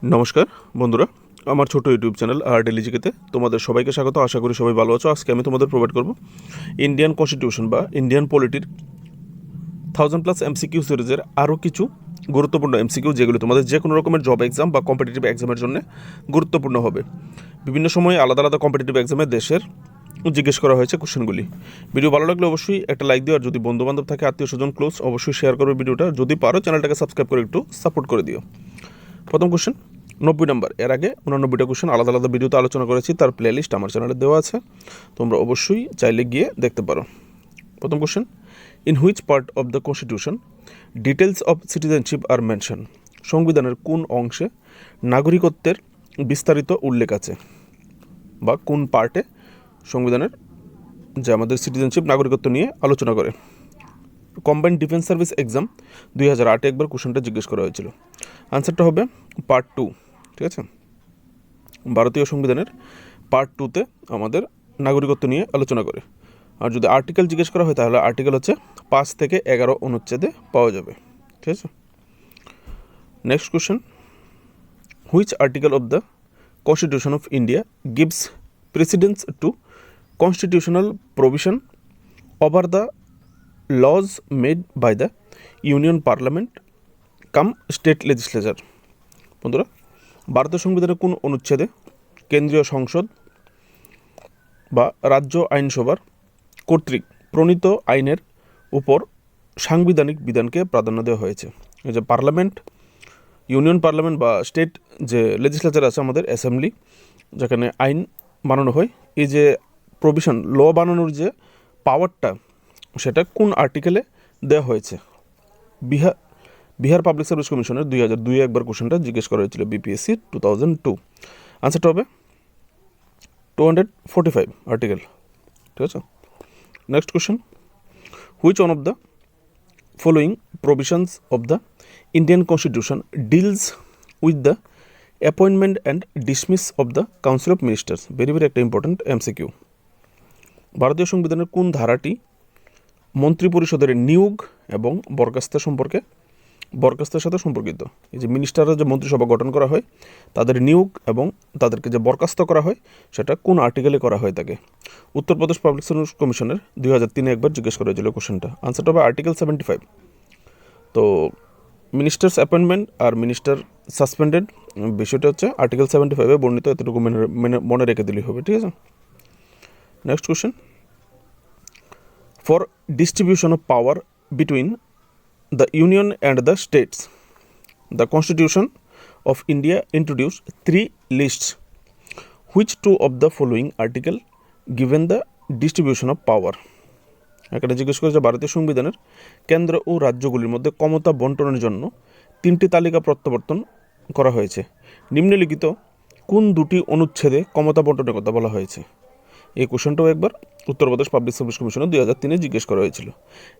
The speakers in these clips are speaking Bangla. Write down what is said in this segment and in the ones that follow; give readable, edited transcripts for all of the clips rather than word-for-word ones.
নমস্কার বন্ধুরা, আমার ছোট ইউটিউব চ্যানেল ডেলিজিকেতে তোমাদের সবাইকে স্বাগত। আশা করি সবাই ভালো আছো। আজকে আমি তোমাদের প্রোভাইড করব ইন্ডিয়ান কনস্টিটিউশন বা ইন্ডিয়ান পলিটির 1000+ এমসিকিউ সিরিজের আরও কিছু গুরুত্বপূর্ণ এমসিকিউ, যেগুলো তোমাদের যে কোনো রকমের জব এক্সাম বা কম্পিটিটিভ এক্সামের জন্য গুরুত্বপূর্ণ হবে। বিভিন্ন সময়ে আলাদা আলাদা কম্পিটিটিভ এক্সামে দেশের জিজ্ঞেস করা হয়েছে কোশ্চেনগুলি। ভিডিও ভালো লাগলে অবশ্যই একটা লাইক দিও, আর যদি বন্ধুবান্ধব থাকে, আত্মীয় স্বজন ক্লোজ, অবশ্যই শেয়ার করবে ভিডিওটা। যদি পারো চ্যানেলটাকে সাবস্ক্রাইব করে একটু সাপোর্ট করে দিও। প্রথম কোশ্চেন 90 নম্বর। এর আগে 89টা কোশ্চেন আলাদা আলাদা ভিডিওতে আলোচনা করেছি, তার প্লেলিস্ট আমার চ্যানেলে দেওয়া আছে, তোমরা অবশ্যই চাইলে গিয়ে দেখতে পারো। প্রথম question, in which part of the constitution details of citizenship are mention? সংবিধানের কোন অংশে নাগরিকত্বের বিস্তারিত উল্লেখ আছে, বা কোন পার্টে সংবিধানের যে আমাদের সিটিজেনশিপ নাগরিকত্ব নিয়ে আলোচনা করে? কম্বাইন্ড ডিফেন্স সার্ভিস এক্সাম 2008 একবার কোশ্চেনটা জিজ্ঞেস করা হয়েছিল। আনসারটা হবে পার্ট 2। ঠিক আছে, ভারতীয় সংবিধানের পার্ট 2তে আমাদের নাগরিকত্ব নিয়ে আলোচনা করে। আর যদি আর্টিকেল জিজ্ঞেস করা হয়, তাহলে আর্টিকেল হচ্ছে 5 থেকে 11 অনুচ্ছেদে পাওয়া যাবে। ঠিক আছে, next question, which article of the constitution of India gives precedence to constitutional provision over the laws made by the union parliament cum state legislature? বন্ধুরা, ভারতীয় সংবিধানের কোন অনুচ্ছেদে কেন্দ্রীয় সংসদ বা রাজ্য আইনসভার কর্তৃক প্রণীত আইনের উপর সাংবিধানিক বিধানকে প্রাধান্য দেওয়া হয়েছে? এই যে পার্লামেন্ট, ইউনিয়ন পার্লামেন্ট বা স্টেট যে লেজিসলেচার আছে, আমাদের অ্যাসেম্বলি, যেখানে আইন বানানো হয়, এই যে প্রভিশন ল বানানোর যে পাওয়ারটা, সেটা কোন আর্টিকেলে দেওয়া হয়েছে? বিহার পাবলিক সার্ভিস কমিশনের 2002 একবার কোশ্চেনটা জিজ্ঞেস করা হয়েছিল, বিপিএসসি 2002। আনসারটা হবে 245 আর্টিকেল। ঠিক আছে, next question, which one of the following provisions of the Indian constitution deals with the appointment and dismiss of the council of ministers? Very very একটা ইম্পর্টেন্ট এমসিকিউ। ভারতীয় সংবিধানের কোন ধারাটি মন্ত্রিপরিষদের নিয়োগ এবং বরখাস্তের সাথে সম্পর্কিত? এই যে মিনিস্টাররা যে মন্ত্রিসভা গঠন করা হয়, তাদের নিয়োগ এবং তাদেরকে যে বরখাস্ত করা হয়, সেটা কোন আর্টিকেলে করা হয় থাকে? উত্তরপ্রদেশ পাবলিক সার্ভিস কমিশনের 2003 একবার জিজ্ঞেস করা হয়েছিল কোশ্চেনটা। আনসারটা হবে আর্টিকেল 75। তো মিনিস্টার্স অ্যাপয়েন্টমেন্ট আর মিনিস্টার সাসপেন্ডেড বিষয়টা হচ্ছে আর্টিকেল 75-এ বর্ণিত, এতটুকু মনে রেখে দিলেই হবে। ঠিক আছে, next question, for distribution of power between the union and the states, the constitution of India introduced 3 lists. Which two of the following article given the distribution of power? এখানে জিজ্ঞেস করেছে ভারতীয় সংবিধানের কেন্দ্র ও রাজ্যগুলির মধ্যে ক্ষমতা বন্টনের জন্য 3টি তালিকা প্রত্যাবর্তন করা হয়েছে। নিম্নলিখিত কোন দুটি অনুচ্ছেদে ক্ষমতা বন্টনের কথা বলা হয়েছে? এই কোশ্চেনটাও একবার উত্তরপ্রদেশ পাবলিক সার্ভিস কমিশনের 2003-এ জিজ্ঞেস করা হয়েছিল।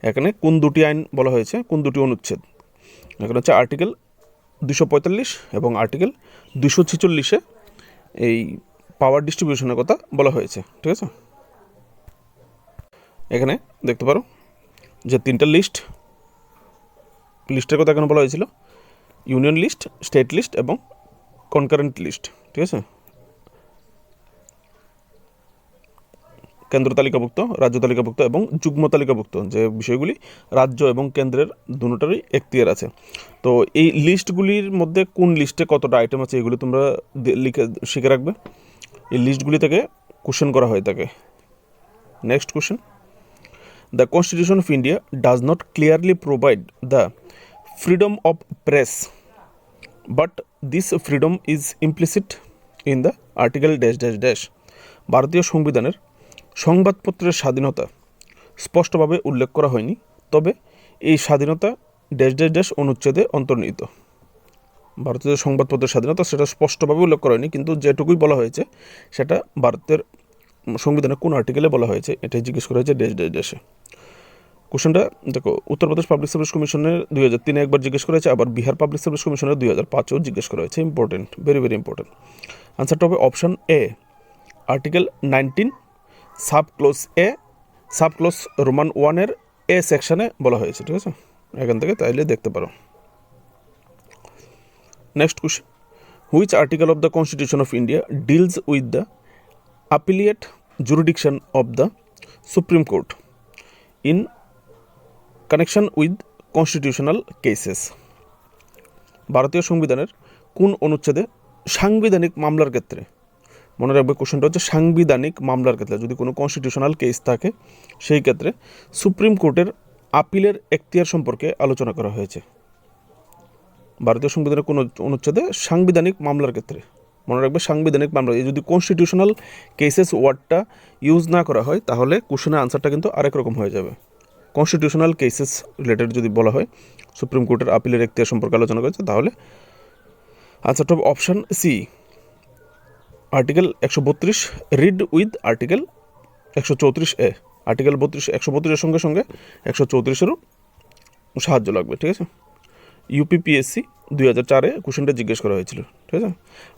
এখানে কোন দুটি আইন বলা হয়েছে, কোন দুটি অনুচ্ছেদ? এখানে হচ্ছে আর্টিকেল 245 এবং আর্টিকেল 246-এ এই পাওয়ার ডিস্ট্রিবিউশনের কথা বলা হয়েছে। ঠিক আছে, এখানে দেখতে পারো যে 3টা লিস্টের কথা এখানে বলা হয়েছিল, ইউনিয়ন লিস্ট, স্টেট লিস্ট এবং কনকারেন্ট লিস্ট। ঠিক আছে, কেন্দ্র তালিকাভুক্ত, রাজ্য তালিকাভুক্ত এবং যুগ্ম তালিকাভুক্ত যে বিষয়গুলি রাজ্য এবং কেন্দ্রের দুটোটারই এখতিয়ার আছে। তো এই লিস্টগুলির মধ্যে কোন লিস্টে কতটা আইটেম আছে, এগুলি তোমরা শিখে রাখবে। এই লিস্টগুলি থেকে কোশ্চেন করা হয়ে থাকে। Next question, the constitution of India does not clearly provide the freedom of press, but this freedom is implicit in the article dash dash dash? ভারতীয় সংবিধানের সংবাদপত্রের স্বাধীনতা স্পষ্টভাবে উল্লেখ করা হয়নি, তবে এই স্বাধীনতা ড্যাশ ড্যাশ ড্যাশ অনুচ্ছেদে অন্তর্নিহিত। ভারতীয় সংবাদপত্রের স্বাধীনতা সেটা স্পষ্টভাবে উল্লেখ করা হয়নি, কিন্তু যেটুকুই বলা হয়েছে সেটা ভারতের সংবিধানের কোন আর্টিকেলে বলা হয়েছে, এটাই জিজ্ঞেস করা হয়েছে ড্যাশ ড্যাশ ড্যাশে। কোশ্চেনটা দেখো, উত্তরপ্রদেশ পাবলিক সার্ভিস কমিশনের 2003-এ একবার জিজ্ঞেস করা হয়েছে, আবার বিহার পাবলিক সার্ভিস কমিশনের 2005-এও জিজ্ঞেস করা হয়েছে। Important, very very important. আনসারটা হবে option A, article 19 subclause A, subclause roman 1-এর এ সেকশনে বলা হয়েছে। ঠিক আছে, এখান থেকে তাইলে দেখতে পারো। Next question, which article of the constitution of India deals with the appellate jurisdiction of the supreme court in connection with constitutional cases? ভারতীয় সংবিধানের কোন অনুচ্ছেদে সাংবিধানিক মামলার ক্ষেত্রে, মনে রাখবে কোশ্চেনটা হচ্ছে সাংবিধানিক মামলার ক্ষেত্রে যদি কোনো কনস্টিটিউশনাল কেস থাকে সেই ক্ষেত্রে সুপ্রিম কোর্টের আপিলের এখতিয়ার সম্পর্কে আলোচনা করা হয়েছে? ভারতীয় সংবিধানের কোন অনুচ্ছেদে সাংবিধানিক মামলার ক্ষেত্রে, মনে রাখবে সাংবিধানিক মামলা, এই যদি কনস্টিটিউশনাল কেসেস ওয়ার্ডটা ইউজ না করা হয় তাহলে কোশ্চেনের আনসারটা কিন্তু আরেক রকম হয়ে যাবে। কনস্টিটিউশনাল কেসেস রিলেটেড যদি বলা হয় সুপ্রিম কোর্টের আপিলের এখতিয়ার সম্পর্কে আলোচনা করেছে তাহলে আনসারটা হবে option C, article 132 read with article 134A। Article 132-এর সঙ্গে সঙ্গে 134-এরও সাহায্য লাগবে, ঠিক আছে। ইউপিপিএসসি 2004-এ কোশ্চেনটা জিজ্ঞেস করা হয়েছিল, ঠিক আছে।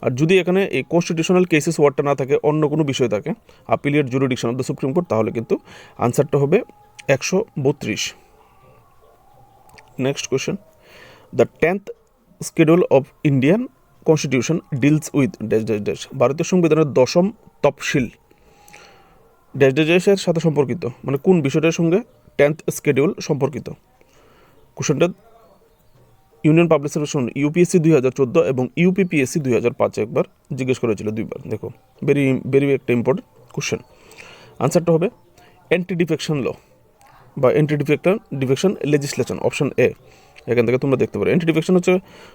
আর যদি এখানে এই কনস্টিটিউশনাল কেসেস ওয়ার্ডটা না থাকে, অন্য কোনো বিষয় থাকে, appellate jurisdiction of the supreme court, তাহলে কিন্তু আনসারটা হবে 132। Next question, the 10th schedule of Indian constitution deals with dash dash dash. ভারতীয় সংবিধানের 10ম তফসিল ড্যাশ ড্যাশ ড্যাশের সাথে সম্পর্কিত, মানে কোন বিষয়টার সঙ্গে 10th শিডিউল সম্পর্কিত? কোশ্চেনটা ইউনিয়ন পাবলিক সার্ভিস ইউপিএসসি 2014 এবং ইউপিপিএসসি 2005 একবার জিজ্ঞেস করেছিল, দুইবার। দেখো ভেরি ভেরি একটা ইম্পর্টেন্ট কোশ্চেন। আনসারটা হবে অ্যান্টি ডিফেকশন ল বা anti defection legislation, option A. এখান থেকে তোমরা দেখতে পারো অ্যান্টি ডিফেকশন হচ্ছে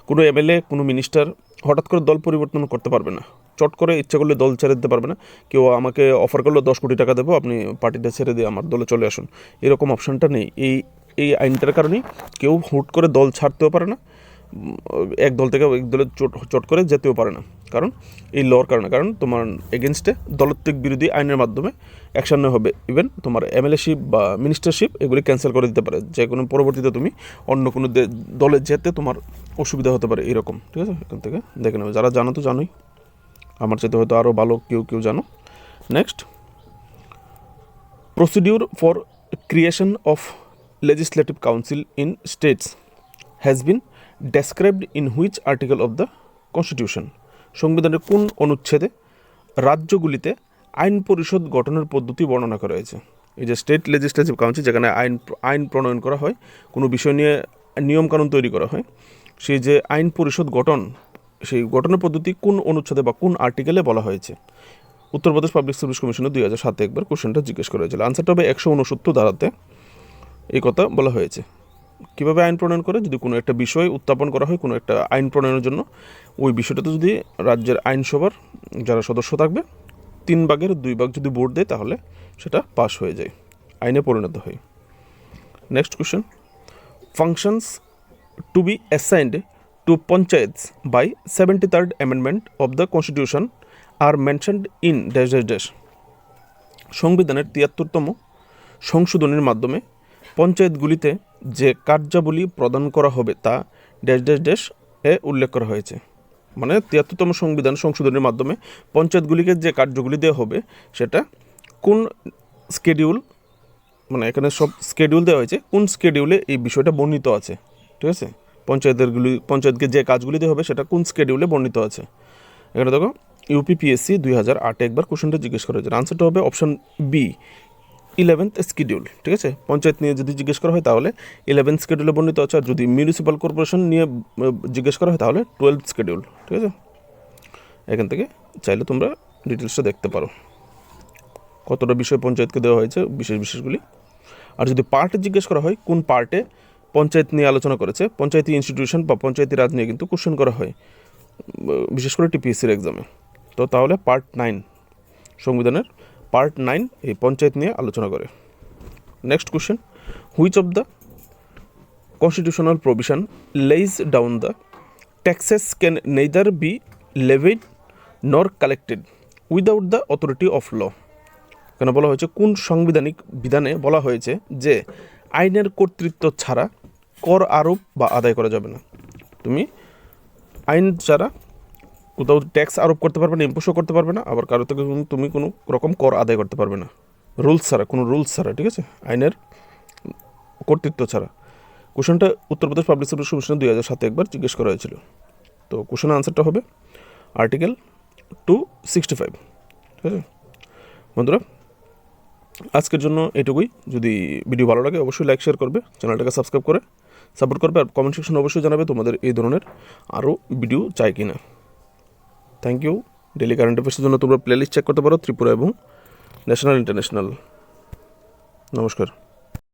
কোনো এমএলএ কোনো মিনিস্টার হঠাৎ করে দল পরিবর্তন করতে পারবে না, চট করে ইচ্ছা করলে দল ছেড়ে দিতে পারবে না। কেউ আমাকে অফার করলো 10 কোটি টাকা দেবো, আপনি পার্টিটা ছেড়ে দিয়ে আমার দলে চলে আসুন, এরকম অপশানটা নেই। এই আইনটার কারণেই কেউ হুট করে দল ছাড়তেও পারে না, এক দল থেকে এক দলে চট করে যেতেও পারে না, কারণ এই লর কারণে। কারণ তোমার এগেনস্টে দলত্যাগ বিরোধী আইনের মাধ্যমে অ্যাকশন হবে, ইভেন তোমার এমএলএশিপ বা মিনিস্টারশিপ এগুলি ক্যান্সেল করে দিতে পারে, যে কোনো পরবর্তীতে তুমি অন্য কোনো দলে যেতে তোমার অসুবিধা হতে পারে, এরকম, ঠিক আছে। এখান থেকে দেখে নেবে, যারা জানো তো জানোই, আমার চাইতে হয়তো আরও ভালো কেউ জানো। Next, procedure for creation of legislative council in states has been described in which article of the constitution? সংবিধানের কোন অনুচ্ছেদে রাজ্যগুলিতে আইন পরিষদ গঠনের পদ্ধতি বর্ণনা করা হয়েছে? এই যে স্টেট লেজিসলেটিভ কাউন্সিল, যেখানে আইন প্রণয়ন করা হয়, কোনো বিষয় নিয়ে নিয়মকানুন তৈরি করা হয়, সেই যে আইন পরিষদ গঠন, সেই গঠনের পদ্ধতি কোন অনুচ্ছেদে বা কোন আর্টিকেলে বলা হয়েছে? উত্তরপ্রদেশ পাবলিক সার্ভিস কমিশনের 2007 একবার কোশ্চেনটা জিজ্ঞেস করা হয়েছিল। আনসারটা হবে 169 ধারাতে এই কথা বলা হয়েছে। কীভাবে আইন প্রণয়ন করে, যদি কোনো একটা বিষয় উত্থাপন করা হয় কোনো একটা আইন প্রণয়নের জন্য, ওই বিষয়টাতে যদি রাজ্যের আইনসভার যারা সদস্য থাকবে 3 ভাগের 2 ভাগ যদি ভোট দেয় তাহলে সেটা পাস হয়ে যায়, আইনে পরিণত হয়। Next question, functions to be assigned to panchayats by 73rd amendment of the constitution are mentioned in dash dash dash. সংবিধানের 73তম সংশোধনীর মাধ্যমে পঞ্চায়েতগুলিতে যে কার্যাবলী প্রদান করা হবে তা ড্যাশ ড্যাশ ড্যাশ এ উল্লেখ করা হয়েছে। মানে 73তম সংবিধান সংশোধনের মাধ্যমে পঞ্চায়েতগুলিকে যে কার্যগুলি দেওয়া হবে সেটা কোন স্কেডিউল, মানে এখানে সব স্কেডিউল দেওয়া হয়েছে, কোন স্কেডিউলে এই বিষয়টা বর্ণিত আছে, ঠিক আছে। পঞ্চায়েতকে যে কাজগুলি দেওয়া হবে সেটা কোন স্কেডিউলে বর্ণিত আছে। এখানে দেখো ইউপিপিএসসি 2008 একবার কোশ্চেনটা জিজ্ঞেস করা হয়েছে। আনসারটা হবে অপশন বি, 11th শিডিউল, ঠিক আছে। পঞ্চায়েত নিয়ে যদি জিজ্ঞেস করা হয় তাহলে 11th শিডিউলে বর্ণিত আছে, আর যদি মিউনিসিপ্যাল কর্পোরেশন নিয়ে জিজ্ঞেস করা হয় তাহলে 12th শিডিউল, ঠিক আছে। এখান থেকে চাইলে তোমরা ডিটেলসটা দেখতে পারো কতটা বিষয় পঞ্চায়েতকে দেওয়া হয়েছে, বিশেষগুলি। আর যদি পার্টে জিজ্ঞেস করা হয় কোন পার্টে পঞ্চায়েত নিয়ে আলোচনা করেছে, পঞ্চায়েতি ইনস্টিটিউশন বা পঞ্চায়েতি রাজ নিয়ে কিন্তু কোশ্চেন করা হয়, বিশেষ করে টিপিএসসির এক্সামে। তো তাহলে পার্ট 9, সংবিধানের পার্ট 9 এই পঞ্চায়েত নিয়ে আলোচনা করে। Next question, which of the constitutional provision lays down the taxes can neither be levied nor collected without the authority of law? কেন বলা হয়েছে, কোন সাংবিধানিক বিধানে বলা হয়েছে যে আইনের কর্তৃত্ব ছাড়া কর আরোপ বা আদায় করা যাবে না? তুমি আইন ছাড়া কোথাও ট্যাক্স আরোপ করতে পারবে না, ইম্পোজও করতে পারবে না, আবার কারো থেকে তুমি কোনো রকম কর আদায় করতে পারবে না, রুলস ছাড়া, কোনো রুলস ছাড়া, ঠিক আছে, আইনের কর্তৃত্ব ছাড়া। কোশ্চেনটা উত্তরপ্রদেশ পাবলিক সার্ভিস কমিশনের 2007 একবার জিজ্ঞেস করা হয়েছিল। তো কোশ্চেনের আনসারটা হবে আর্টিকেল 265। ঠিক আছে বন্ধুরা, আজকের জন্য এটুকুই। যদি ভিডিও ভালো লাগে অবশ্যই লাইক শেয়ার করবে, চ্যানেলটাকে সাবস্ক্রাইব করে সাপোর্ট করবে, আর কমেন্ট সেকশনে অবশ্যই জানাবে তোমাদের এই ধরনের আরও ভিডিও চাই কি না। Thank you. ডেলি কারেন্ট অ্যাফেয়ার্সের জন্য তোমরা প্লেলিস্ট চেক করতে পারো, ত্রিপুরা এবং ন্যাশনাল ইন্টারন্যাশনাল। নমস্কার।